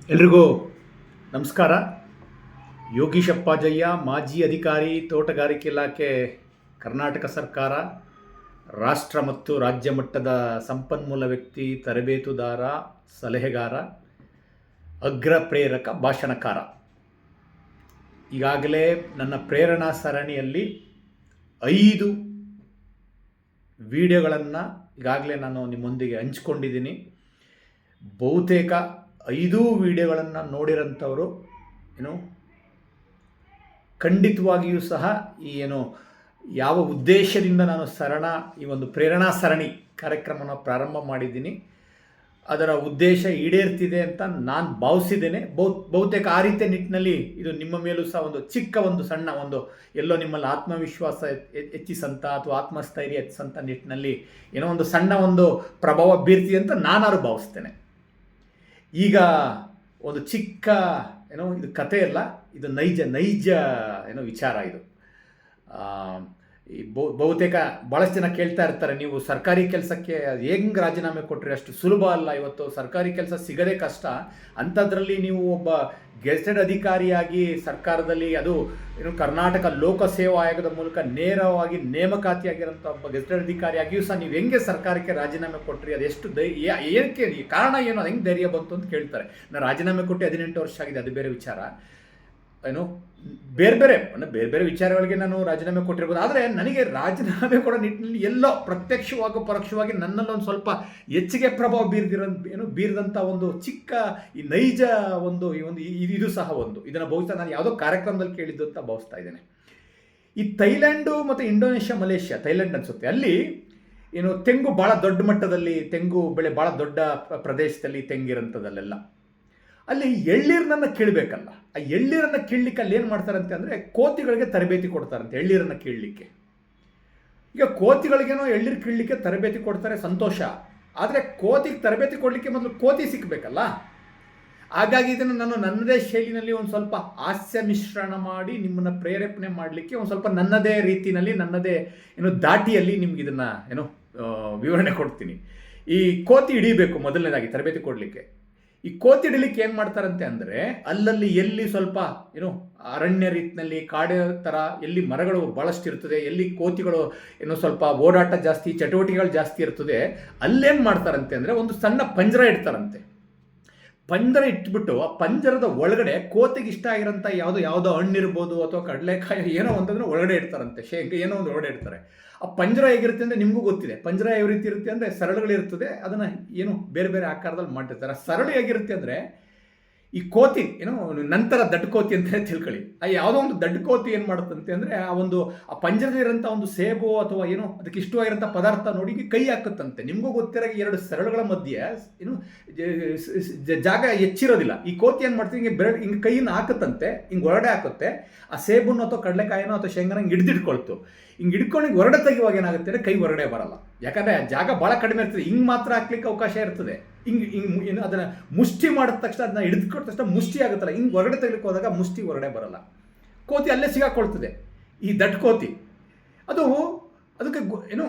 ಎಲ್ರಿಗೂ ನಮಸ್ಕಾರ. ಯೋಗೀಶ್ ಅಪ್ಪಾಜಯ್ಯ, ಮಾಜಿ ಅಧಿಕಾರಿ, ತೋಟಗಾರಿಕೆ ಇಲಾಖೆ, ಕರ್ನಾಟಕ ಸರ್ಕಾರ, ರಾಷ್ಟ್ರ ಮತ್ತು ರಾಜ್ಯ ಮಟ್ಟದ ಸಂಪನ್ಮೂಲ ವ್ಯಕ್ತಿ, ತರಬೇತುದಾರ, ಸಲಹೆಗಾರ, ಅಗ್ರ ಪ್ರೇರಕ, ಭಾಷಣಕಾರ. ಈಗಾಗಲೇ ನನ್ನ ಪ್ರೇರಣಾ ಸರಣಿಯಲ್ಲಿ 5 ವಿಡಿಯೋಗಳನ್ನು ಈಗಾಗಲೇ ನಾನು ನಿಮ್ಮೊಂದಿಗೆ ಹಂಚ್ಕೊಂಡಿದ್ದೀನಿ. ಬಹುತೇಕ 5 ವಿಡಿಯೋಗಳನ್ನು ನೋಡಿರೋಂಥವರು ಖಂಡಿತವಾಗಿಯೂ ಸಹ ಯಾವ ಉದ್ದೇಶದಿಂದ ನಾನು ಈ ಒಂದು ಪ್ರೇರಣಾ ಸರಣಿ ಕಾರ್ಯಕ್ರಮವನ್ನು ಪ್ರಾರಂಭ ಮಾಡಿದ್ದೀನಿ, ಅದರ ಉದ್ದೇಶ ಈಡೇರ್ತಿದೆ ಅಂತ ನಾನು ಭಾವಿಸಿದ್ದೇನೆ. ಬಹುತೇಕ ಆ ರೀತಿಯ ನಿಟ್ಟಿನಲ್ಲಿ ಇದು ನಿಮ್ಮ ಮೇಲೂ ಸಹ ಒಂದು ಸಣ್ಣ ಎಲ್ಲೋ ನಿಮ್ಮಲ್ಲಿ ಆತ್ಮವಿಶ್ವಾಸ ಹೆಚ್ಚಿಸಂತ ಅಥವಾ ಆತ್ಮಸ್ಥೈರ್ಯ ಹೆಚ್ಚಿಸಂತ ನಿಟ್ಟಿನಲ್ಲಿ ಒಂದು ಸಣ್ಣ ಪ್ರಭಾವ ಬೀರ್ತಿದೆ ಅಂತ ನಾನಾರು ಭಾವಿಸ್ತೇನೆ. ಈಗ ಒಂದು ಚಿಕ್ಕ ಇದು ಕಥೆ ಅಲ್ಲ, ಇದು ನೈಜ ವಿಚಾರ. ಇದು ಬಹುತೇಕ ಭಾಳಷ್ಟು ಜನ ಕೇಳ್ತಾ ಇರ್ತಾರೆ, ನೀವು ಸರ್ಕಾರಿ ಕೆಲಸಕ್ಕೆ ಹೆಂಗೆ ರಾಜೀನಾಮೆ ಕೊಟ್ಟರೆ ಅಷ್ಟು ಸುಲಭ ಅಲ್ಲ, ಇವತ್ತು ಸರ್ಕಾರಿ ಕೆಲಸ ಸಿಗದೇ ಕಷ್ಟ, ಅಂಥದ್ರಲ್ಲಿ ನೀವು ಒಬ್ಬ ಗೆಜೆಟೆಡ್ ಅಧಿಕಾರಿಯಾಗಿ ಸರ್ಕಾರದಲ್ಲಿ ಅದು ಕರ್ನಾಟಕ ಲೋಕಸೇವಾ ಆಯೋಗದ ಮೂಲಕ ನೇರವಾಗಿ ನೇಮಕಾತಿಯಾಗಿರೋಂಥ ಒಬ್ಬ ಗೆಜೆಟೆಡ್ ಅಧಿಕಾರಿಯಾಗಿಯೂ ಸಹ ನೀವು ಹೆಂಗೆ ಸರ್ಕಾರಕ್ಕೆ ರಾಜೀನಾಮೆ ಕೊಟ್ಟರಿ, ಅದೆಷ್ಟು ಏನಕ್ಕೆ ಕಾರಣ ಏನು, ಅದು ಹೆಂಗೆ ಧೈರ್ಯ ಬಂತು ಅಂತ ಕೇಳ್ತಾರೆ. ನಾನು ರಾಜೀನಾಮೆ ಕೊಟ್ಟು 18 ವರ್ಷ ಆಗಿದೆ, ಅದು ಬೇರೆ ವಿಚಾರ. ಬೇರೆ ಬೇರೆ ವಿಚಾರಗಳಿಗೆ ನಾನು ರಾಜೀನಾಮೆ ಕೊಟ್ಟಿರ್ಬೋದು. ಆದರೆ ನನಗೆ ರಾಜೀನಾಮೆ ಕೊಡೋ ನಿಟ್ಟಿನಲ್ಲಿ ಎಲ್ಲೋ ಪ್ರತ್ಯಕ್ಷವಾಗಿ ಪರೋಕ್ಷವಾಗಿ ನನ್ನಲ್ಲಿ ಒಂದು ಸ್ವಲ್ಪ ಹೆಚ್ಚಿಗೆ ಪ್ರಭಾವ ಬೀರಿದಂಥ ಒಂದು ಚಿಕ್ಕ ಈ ನೈಜ ಇದು ಸಹ ಇದನ್ನು ಬಹುಶಃ ನಾನು ಯಾವುದೋ ಕಾರ್ಯಕ್ರಮದಲ್ಲಿ ಕೇಳಿದ್ದು ಅಂತ ಭಾವಿಸ್ತಾ ಇದ್ದೇನೆ. ಈ ಥೈಲ್ಯಾಂಡು ಮತ್ತು ಇಂಡೋನೇಷ್ಯಾ, ಮಲೇಷ್ಯಾ, ಥೈಲ್ಯಾಂಡ್ ಅನಿಸುತ್ತೆ, ಅಲ್ಲಿ ತೆಂಗು ಭಾಳ ದೊಡ್ಡ ಮಟ್ಟದಲ್ಲಿ, ತೆಂಗು ಬೆಳೆ ಭಾಳ ದೊಡ್ಡ ಪ್ರದೇಶದಲ್ಲಿ ತೆಂಗಿರೋಂಥದ್ದಲ್ಲೆಲ್ಲ ಅಲ್ಲಿ ಎಳ್ಳೀರನ್ನ ಕೀಳಬೇಕಲ್ಲ. ಆ ಎಳ್ಳೀರನ್ನು ಕೀಳಲಿಕ್ಕೆ ಅಲ್ಲಿ ಏನು ಮಾಡ್ತಾರಂತೆ ಅಂದರೆ ಕೋತಿಗಳಿಗೆ ತರಬೇತಿ ಕೊಡ್ತಾರಂತೆ ಎಳ್ಳೀರನ್ನು ಕೀಳಲಿಕ್ಕೆ. ಈಗ ಕೋತಿಗಳಿಗೇನೋ ಎಳ್ಳೀರು ಕೀಳಲಿಕ್ಕೆ ತರಬೇತಿ ಕೊಡ್ತಾರೆ, ಸಂತೋಷ. ಆದರೆ ಕೋತಿಗೆ ತರಬೇತಿ ಕೊಡಲಿಕ್ಕೆ ಮೊದಲು ಕೋತಿ ಸಿಕ್ಕಬೇಕಲ್ಲ. ಹಾಗಾಗಿ ಇದನ್ನು ನಾನು ನನ್ನದೇ ಶೈಲಿನಲ್ಲಿ ಒಂದು ಸ್ವಲ್ಪ ಹಾಸ್ಯ ಮಿಶ್ರಣ ಮಾಡಿ ನಿಮ್ಮನ್ನು ಪ್ರೇರೇಪಣೆ ಮಾಡಲಿಕ್ಕೆ ಒಂದು ಸ್ವಲ್ಪ ನನ್ನದೇ ರೀತಿಯಲ್ಲಿ, ನನ್ನದೇ ದಾಟಿಯಲ್ಲಿ ನಿಮ್ಗೆ ಇದನ್ನು ವಿವರಣೆ ಕೊಡ್ತೀನಿ. ಈ ಕೋತಿ ಹಿಡಿಬೇಕು ಮೊದಲನೇದಾಗಿ ತರಬೇತಿ ಕೊಡಲಿಕ್ಕೆ. ಈ ಕೋತಿ ಹಿಡಿಲಿಕ್ಕೆ ಏನು ಮಾಡ್ತಾರಂತೆ ಅಂದರೆ, ಅಲ್ಲಲ್ಲಿ ಎಲ್ಲಿ ಸ್ವಲ್ಪ ಅರಣ್ಯ ರೀತಿಯಲ್ಲಿ ಕಾಡು ಥರ ಎಲ್ಲಿ ಮರಗಳು ಭಾಳಷ್ಟು ಇರ್ತದೆ, ಎಲ್ಲಿ ಕೋತಿಗಳು ಸ್ವಲ್ಪ ಓಡಾಟ ಜಾಸ್ತಿ, ಚಟುವಟಿಕೆಗಳು ಜಾಸ್ತಿ ಇರ್ತದೆ, ಅಲ್ಲೇನು ಮಾಡ್ತಾರಂತೆ ಅಂದರೆ ಒಂದು ಸಣ್ಣ ಪಂಜರ ಇಡ್ತಾರಂತೆ. ಪಂಜರ ಇಟ್ಬಿಟ್ಟು ಆ ಪಂಜರದ ಒಳಗಡೆ ಕೋತಿಗೆ ಇಷ್ಟ ಆಗಿರೋಂಥ ಯಾವುದೋ ಹಣ್ಣಿರ್ಬೋದು ಅಥವಾ ಕಡಲೆಕಾಯಿ ಏನೋ ಒಂದಂದ್ರೆ ಒಳಗಡೆ ಇಡ್ತಾರಂತೆ, ಶೇಂಗಾ ಏನೋ ಒಂದು ಒಳಗಡೆ ಇಡ್ತಾರೆ. ಆ ಪಂಜರ ಹೇಗಿರುತ್ತೆ ಅಂದರೆ ನಿಮಗೂ ಗೊತ್ತಿದೆ. ಪಂಜರ ಯಾವ ರೀತಿ ಇರುತ್ತೆ ಅಂದರೆ ಸರಳುಗಳಿರ್ತದೆ, ಅದನ್ನು ಬೇರೆ ಬೇರೆ ಆಕಾರದಲ್ಲಿ ಮಾಡಿರ್ತಾರೆ. ಸರಳು ಹೇಗಿರುತ್ತೆ ಅಂದರೆ ಈ ಕೋತಿ ನಂತರ ದಡ್ಡ ಕೋತಿ ಅಂತಲೇ ತಿಳ್ಕೊಳ್ಳಿ. ಆ ಯಾವುದೋ ಒಂದು ದಡ್ಡ ಕೋತಿ ಏನು ಮಾಡುತ್ತಂತೆ ಅಂದರೆ ಆ ಪಂಜರದಲ್ಲಿರೋಂಥ ಒಂದು ಸೇಬು ಅಥವಾ ಅದಕ್ಕೆ ಇಷ್ಟವಾಗಿರೋಂಥ ಪದಾರ್ಥ ನೋಡಿ ಕೈ ಹಾಕುತ್ತಂತೆ. ನಿಮಗೂ ಗೊತ್ತಿರೋ 2 ಸರಳುಗಳ ಮಧ್ಯೆ ಜಾಗ ಹೆಚ್ಚಿರೋದಿಲ್ಲ. ಈ ಕೋತಿ ಏನು ಮಾಡ್ತೀವಿ, ಹಿಂಗೆ ಕೈಯನ್ನು ಹಾಕುತ್ತಂತೆ, ಹಿಂಗೆ ಹೊರಗಡೆ ಹಾಕುತ್ತೆ. ಆ ಸೇಬನ್ನು ಅಥವಾ ಕಡಲೆಕಾಯಿನೋ ಅಥವಾ ಶೇಂಗಾನ ಹಿಂಗೆ ಹಿಡಿದಿಟ್ಕೊಳ್ತು. ಹಿಂಗೆ ಹಿಡ್ಕೊಂಡು ಹೊರಗಡೆ ತೆಗೆಯುವಾಗ ಏನಾಗುತ್ತೆ ಅಂದರೆ ಕೈ ಹೊರಗಡೆ ಬರಲ್ಲ. ಯಾಕಂದರೆ ಜಾಗ ಭಾಳ ಕಡಿಮೆ ಇರ್ತದೆ, ಹಿಂಗೆ ಮಾತ್ರ ಹಾಕ್ಲಿಕ್ಕೆ ಅವಕಾಶ ಇರ್ತದೆ. ಹಿಂಗೆ ಅದನ್ನು ಮುಷ್ಟಿ ಮಾಡಿದ ತಕ್ಷಣ, ಅದನ್ನ ಹಿಡಿದುಕೊಟ್ಟ ತಕ್ಷಣ ಮುಷ್ಟಿ ಆಗುತ್ತಲ್ಲ, ಹಿಂಗೆ ಹೊರಗಡೆ ತೆಗಿಲಿಕ್ಕೆ ಹೋದಾಗ ಮುಷ್ಟಿ ಹೊರಗಡೆ ಬರಲ್ಲ. ಕೋತಿ ಅಲ್ಲೇ ಸಿಗಾಕೊಳ್ತದೆ, ಈ ದಡ್ಡ ಕೋತಿ. ಅದಕ್ಕೆ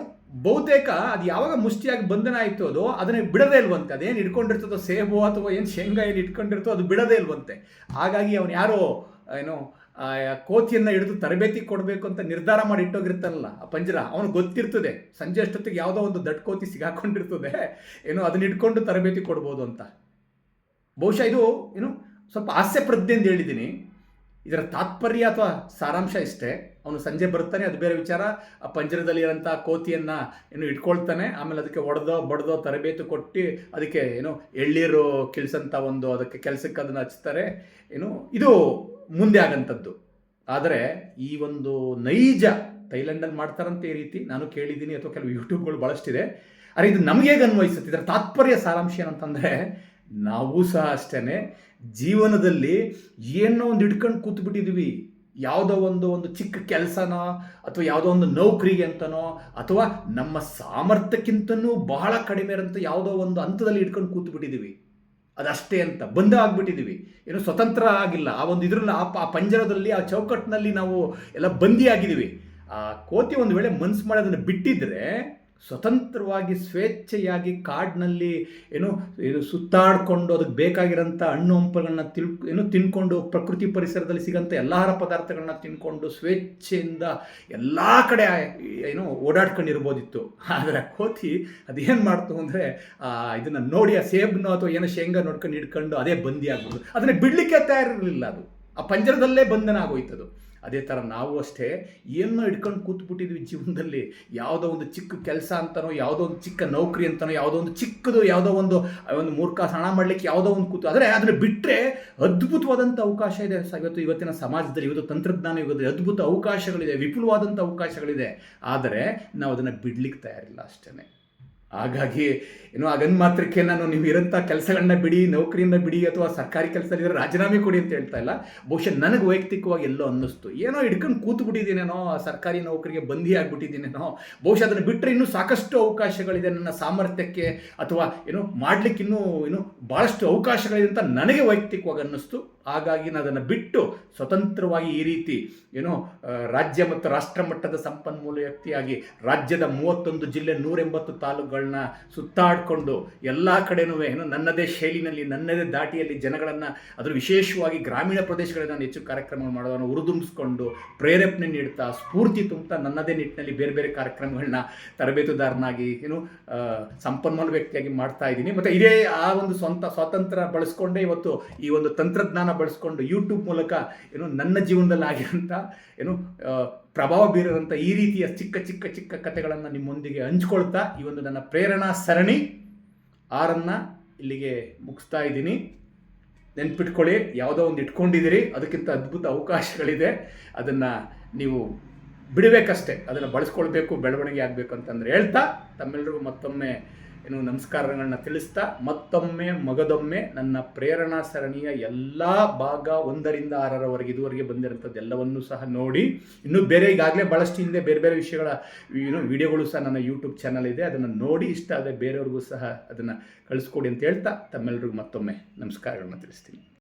ಬಹುತೇಕ ಅದು ಯಾವಾಗ ಮುಷ್ಟಿಯಾಗಿ ಬಂಧನ ಆಯಿತು ಅದನ್ನು ಬಿಡದೇ ಇಲ್ವಂತೆ. ಅದೇನು ಇಟ್ಕೊಂಡಿರ್ತದೋ ಸೇಬು ಅಥವಾ ಏನು ಶೇಂಗಾ ಏನು ಇಟ್ಕೊಂಡಿರ್ತೋ ಅದು ಬಿಡದೇ ಇಲ್ವಂತೆ. ಹಾಗಾಗಿ ಅವನು ಯಾರೋ ಕೋತಿಯನ್ನು ಹಿಡಿದು ತರಬೇತಿ ಕೊಡಬೇಕು ಅಂತ ನಿರ್ಧಾರ ಮಾಡಿ ಇಟ್ಟೋಗಿರ್ತಾನಲ್ಲ ಆ ಪಂಜರ, ಅವನಿಗೆ ಗೊತ್ತಿರ್ತದೆ ಸಂಜೆ ಅಷ್ಟೊತ್ತಿಗೆ ಯಾವುದೋ ಒಂದು ದಡ್ಡ ಕೋತಿ ಸಿಗಾಕೊಂಡಿರ್ತದೆ, ಅದನ್ನ ಇಟ್ಕೊಂಡು ತರಬೇತಿ ಕೊಡ್ಬೋದು ಅಂತ. ಬಹುಶಃ ಇದು ಸ್ವಲ್ಪ ಹಾಸ್ಯ ಪ್ರಜ್ಞೆ ಅಂತ ಹೇಳಿದ್ದೀನಿ. ಇದರ ತಾತ್ಪರ್ಯ ಅಥವಾ ಸಾರಾಂಶ ಇಷ್ಟೇ. ಅವನು ಸಂಜೆ ಬರ್ತಾನೆ, ಅದು ಬೇರೆ ವಿಚಾರ. ಆ ಪಂಜರದಲ್ಲಿ ಇರೋಂಥ ಕೋತಿಯನ್ನು ಇಟ್ಕೊಳ್ತಾನೆ, ಆಮೇಲೆ ಅದಕ್ಕೆ ಬಡ್ದೋ ತರಬೇತಿ ಕೊಟ್ಟು ಅದಕ್ಕೆ ಎಳ್ಳೀರು ಕಿಳ್ಸಂಥ ಅದಕ್ಕೆ ಕೆಲಸಕ್ಕೆ ಅದನ್ನು ಹಚ್ತಾರೆ. ಇದು ಮುಂದೆ ಆಗಂಥದ್ದು. ಆದರೆ ಈ ಒಂದು ನೈಜ ಥೈಲ್ಯಾಂಡಲ್ಲಿ ಮಾಡ್ತಾರಂತೆ ಈ ರೀತಿ ನಾನು ಕೇಳಿದ್ದೀನಿ, ಅಥವಾ ಕೆಲವು ಯೂಟ್ಯೂಬ್ಗಳು ಭಾಳಷ್ಟಿದೆ. ಆದರೆ ಇದು ನಮಗೆ ಹೇಗೆ ಅನ್ವಯಿಸುತ್ತೆ, ಇದರ ತಾತ್ಪರ್ಯ ಸಾರಾಂಶ ಏನಂತಂದರೆ, ನಾವು ಸಹ ಅಷ್ಟೇ ಜೀವನದಲ್ಲಿ ಏನೋ ಒಂದು ಹಿಡ್ಕೊಂಡು ಕೂತ್ಬಿಟ್ಟಿದ್ದೀವಿ. ಯಾವುದೋ ಒಂದು ಚಿಕ್ಕ ಕೆಲಸನೋ ಅಥವಾ ಯಾವುದೋ ಒಂದು ನೌಕರಿಗೆ ಅಂತನೋ ಅಥವಾ ನಮ್ಮ ಸಾಮರ್ಥ್ಯಕ್ಕಿಂತನೂ ಬಹಳ ಕಡಿಮೆ ಇರೋಂಥ ಯಾವುದೋ ಒಂದು ಹಂತದಲ್ಲಿ ಹಿಡ್ಕೊಂಡು ಕೂತ್ಬಿಟ್ಟಿದ್ದೀವಿ. ಅದಷ್ಟೇ ಅಂತ ಬಂದ ಆಗಿಬಿಟ್ಟಿದ್ದೀವಿ, ಸ್ವತಂತ್ರ ಆಗಿಲ್ಲ. ಇದರಲ್ಲಿ ಆ ಪಂಜರದಲ್ಲಿ, ಆ ಚೌಕಟ್ಟಿನಲ್ಲಿ ನಾವು ಎಲ್ಲ ಬಂದಿ ಆಗಿದ್ದೀವಿ. ಆ ಕೋತಿ ಒಂದು ವೇಳೆ ಮನ್ಸು ಮಾಡಿ ಅದನ್ನು ಬಿಟ್ಟಿದ್ರೆ ಸ್ವತಂತ್ರವಾಗಿ ಸ್ವೇಚ್ಛೆಯಾಗಿ ಕಾಡಿನಲ್ಲಿ ಏನು ಏನು ಸುತ್ತಾಡಿಕೊಂಡು ಅದಕ್ಕೆ ಬೇಕಾಗಿರೋಂಥ ಹಣ್ಣು ಹಂಪಲುಗಳನ್ನ ತಿನ್ಕೊಂಡು ಪ್ರಕೃತಿ ಪರಿಸರದಲ್ಲಿ ಸಿಗೋಂಥ ಎಲ್ಲ ಆಹಾರ ಪದಾರ್ಥಗಳನ್ನ ತಿನ್ಕೊಂಡು ಸ್ವೇಚ್ಛೆಯಿಂದ ಎಲ್ಲ ಕಡೆ ಓಡಾಡ್ಕೊಂಡಿರ್ಬೋದಿತ್ತು. ಆದರೆ ಕೋತಿ ಅದೇನು ಮಾಡ್ತು ಅಂದರೆ ಇದನ್ನು ನೋಡಿ ಆ ಸೇಬನ್ನು ಅಥವಾ ಏನೋ ಶೇಂಗಾ ನೋಡ್ಕೊಂಡು ಹಿಡ್ಕೊಂಡು ಅದೇ ಬಂದಿ ಆಗ್ಬೋದು. ಅದನ್ನು ಬಿಡಲಿಕ್ಕೆ ತಯಾರಿರಲಿಲ್ಲ. ಅದು ಆ ಪಂಜರದಲ್ಲೇ ಬಂಧನ ಆಗೋಯ್ತದು. ಅದೇ ಥರ ನಾವು ಅಷ್ಟೇ ಏನೋ ಹಿಡ್ಕೊಂಡು ಕೂತ್ಬಿಟ್ಟಿದ್ವಿ ಜೀವನದಲ್ಲಿ. ಯಾವುದೋ ಒಂದು ಚಿಕ್ಕ ಕೆಲಸ ಅಂತನೋ, ಯಾವುದೋ ಒಂದು ಚಿಕ್ಕ ನೌಕರಿ ಅಂತನೋ, ಯಾವುದೋ ಒಂದು ಚಿಕ್ಕದು ಯಾವುದೋ ಒಂದು 3 ಕಾಸು ಹಣ ಮಾಡಲಿಕ್ಕೆ ಯಾವುದೋ ಒಂದು ಕೂತು. ಆದರೆ ಅದನ್ನು ಬಿಟ್ಟರೆ ಅದ್ಭುತವಾದಂಥ ಅವಕಾಶ ಇದೆ. ಇವತ್ತಿನ ಸಮಾಜದಲ್ಲಿ, ಇವತ್ತು ತಂತ್ರಜ್ಞಾನ ಯುಗದಲ್ಲಿ ಅದ್ಭುತ ಅವಕಾಶಗಳಿದೆ, ವಿಪುಲವಾದಂಥ ಅವಕಾಶಗಳಿದೆ. ಆದರೆ ನಾವು ಅದನ್ನು ಬಿಡ್ಲಿಕ್ಕೆ ತಯಾರಿಲ್ಲ ಅಷ್ಟೇ. ಹಾಗಾಗಿ ಆಗನ್ ಮಾತ್ರಕ್ಕೆ ನಾನು ನೀವು ಇರೋಂಥ ಕೆಲಸಗಳನ್ನ ಬಿಡಿ, ನೌಕರಿಯಿಂದ ಬಿಡಿ, ಅಥವಾ ಸರ್ಕಾರಿ ಕೆಲಸದಲ್ಲಿರೋ ರಾಜೀನಾಮೆ ಕೊಡಿ ಅಂತ ಹೇಳ್ತಾ ಇಲ್ಲ. ಬಹುಶಃ ನನಗೆ ವೈಯಕ್ತಿಕವಾಗಿ ಎಲ್ಲೋ ಅನ್ನಿಸ್ತು, ಏನೋ ಹಿಡ್ಕೊಂಡು ಕೂತು ಬಿಟ್ಟಿದ್ದೀನೇನೋ, ಸರ್ಕಾರಿ ನೌಕರಿಗೆ ಬಂದಿ ಆಗಿಬಿಟ್ಟಿದ್ದೀನೇನೋ. ಬಹುಶಃ ಅದನ್ನು ಬಿಟ್ಟರೆ ಇನ್ನೂ ಸಾಕಷ್ಟು ಅವಕಾಶಗಳಿದೆ ನನ್ನ ಸಾಮರ್ಥ್ಯಕ್ಕೆ, ಅಥವಾ ಮಾಡಲಿಕ್ಕೆ ಇನ್ನೂ ಭಾಳಷ್ಟು ಅವಕಾಶಗಳಿದೆ ಅಂತ ನನಗೆ ವೈಯಕ್ತಿಕವಾಗಿ ಅನ್ನಿಸ್ತು. ಹಾಗಾಗಿ ನಾನು ಅದನ್ನು ಬಿಟ್ಟು ಸ್ವತಂತ್ರವಾಗಿ ಈ ರೀತಿ ರಾಜ್ಯ ಮತ್ತು ರಾಷ್ಟ್ರ ಮಟ್ಟದ ಸಂಪನ್ಮೂಲ ವ್ಯಕ್ತಿಯಾಗಿ ರಾಜ್ಯದ 31 ಜಿಲ್ಲೆ 180 ತಾಲೂಕುಗಳನ್ನ ಸುತ್ತಾಡಿಕೊಂಡು ಎಲ್ಲ ಕಡೆನೂ ನನ್ನದೇ ಶೈಲಿನಲ್ಲಿ, ನನ್ನದೇ ದಾಟಿಯಲ್ಲಿ ಜನಗಳನ್ನು, ಅದರ ವಿಶೇಷವಾಗಿ ಗ್ರಾಮೀಣ ಪ್ರದೇಶಗಳಲ್ಲಿ ನಾನು ಹೆಚ್ಚು ಕಾರ್ಯಕ್ರಮಗಳು ಮಾಡೋದನ್ನು ಹುರಿದುಂಬಿಸ್ಕೊಂಡು ಪ್ರೇರೇಪಣೆ ನೀಡ್ತಾ, ಸ್ಫೂರ್ತಿ ತುಂಬುತ್ತಾ ನನ್ನದೇ ನಿಟ್ಟಿನಲ್ಲಿ ಬೇರೆ ಬೇರೆ ಕಾರ್ಯಕ್ರಮಗಳನ್ನ ತರಬೇತುದಾರನಾಗಿ ಸಂಪನ್ಮೂಲ ವ್ಯಕ್ತಿಯಾಗಿ ಮಾಡ್ತಾ ಇದ್ದೀನಿ. ಮತ್ತು ಇದೇ ಆ ಒಂದು ಸ್ವಾತಂತ್ರ್ಯ ಬಳಸ್ಕೊಂಡೇ ಇವತ್ತು ಈ ಒಂದು ತಂತ್ರಜ್ಞಾನ ಬಳಸ್ಕೊಂಡು ಯೂಟ್ಯೂಬ್ ಮೂಲಕ ನನ್ನ ಜೀವನದಲ್ಲಿ ಆಗಿರೋಂಥ ಪ್ರಭಾವ ಬೀರೋಂಥ ಈ ರೀತಿಯ ಚಿಕ್ಕ ಚಿಕ್ಕ ಚಿಕ್ಕ ಕಥೆಗಳನ್ನು ನಿಮ್ಮೊಂದಿಗೆ ಹಂಚ್ಕೊಳ್ತಾ ಈ ಒಂದು ನನ್ನ ಪ್ರೇರಣಾ ಸರಣಿ 6 ಇಲ್ಲಿಗೆ ಮುಗಿಸ್ತಾ ಇದ್ದೀನಿ. ನೆನ್ಪಿಟ್ಕೊಳ್ಳಿ, ಯಾವುದೋ ಒಂದು ಇಟ್ಕೊಂಡಿದ್ದೀರಿ, ಅದಕ್ಕಿಂತ ಅದ್ಭುತ ಅವಕಾಶಗಳಿದೆ. ಅದನ್ನು ನೀವು ಬಿಡಬೇಕಷ್ಟೇ, ಅದನ್ನು ಬಳಸ್ಕೊಳ್ಬೇಕು, ಬೆಳವಣಿಗೆ ಆಗಬೇಕು ಅಂತಂದರೆ ಹೇಳ್ತಾ ತಮ್ಮೆಲ್ಲರಿಗೂ ಮತ್ತೊಮ್ಮೆ ನಮಸ್ಕಾರಗಳನ್ನ ತಿಳಿಸ್ತಾ, ಮತ್ತೊಮ್ಮೆ ಮಗದೊಮ್ಮೆ ನನ್ನ ಪ್ರೇರಣಾ ಸರಣಿಯ ಎಲ್ಲ ಭಾಗ 1ರಿಂದ 6ರವರೆಗೆ ಇದುವರೆಗೆ ಬಂದಿರೋಂಥದ್ದು ಎಲ್ಲವನ್ನೂ ಸಹ ನೋಡಿ. ಇನ್ನೂ ಬೇರೆ ಈಗಾಗಲೇ ಭಾಳಷ್ಟು ಹಿಂದೆ ಬೇರೆ ಬೇರೆ ವಿಷಯಗಳ ವಿಡಿಯೋಗಳು ಸಹ ನನ್ನ ಯೂಟ್ಯೂಬ್ ಚಾನಲ್ ಇದೆ, ಅದನ್ನು ನೋಡಿ ಇಷ್ಟ ಆದರೆ ಬೇರೆಯವ್ರಿಗೂ ಸಹ ಅದನ್ನು ಕಳಿಸ್ಕೊಡಿ ಅಂತ ಹೇಳ್ತಾ ತಮ್ಮೆಲ್ಲರಿಗೂ ಮತ್ತೊಮ್ಮೆ ನಮಸ್ಕಾರಗಳನ್ನ ತಿಳಿಸ್ತೀನಿ.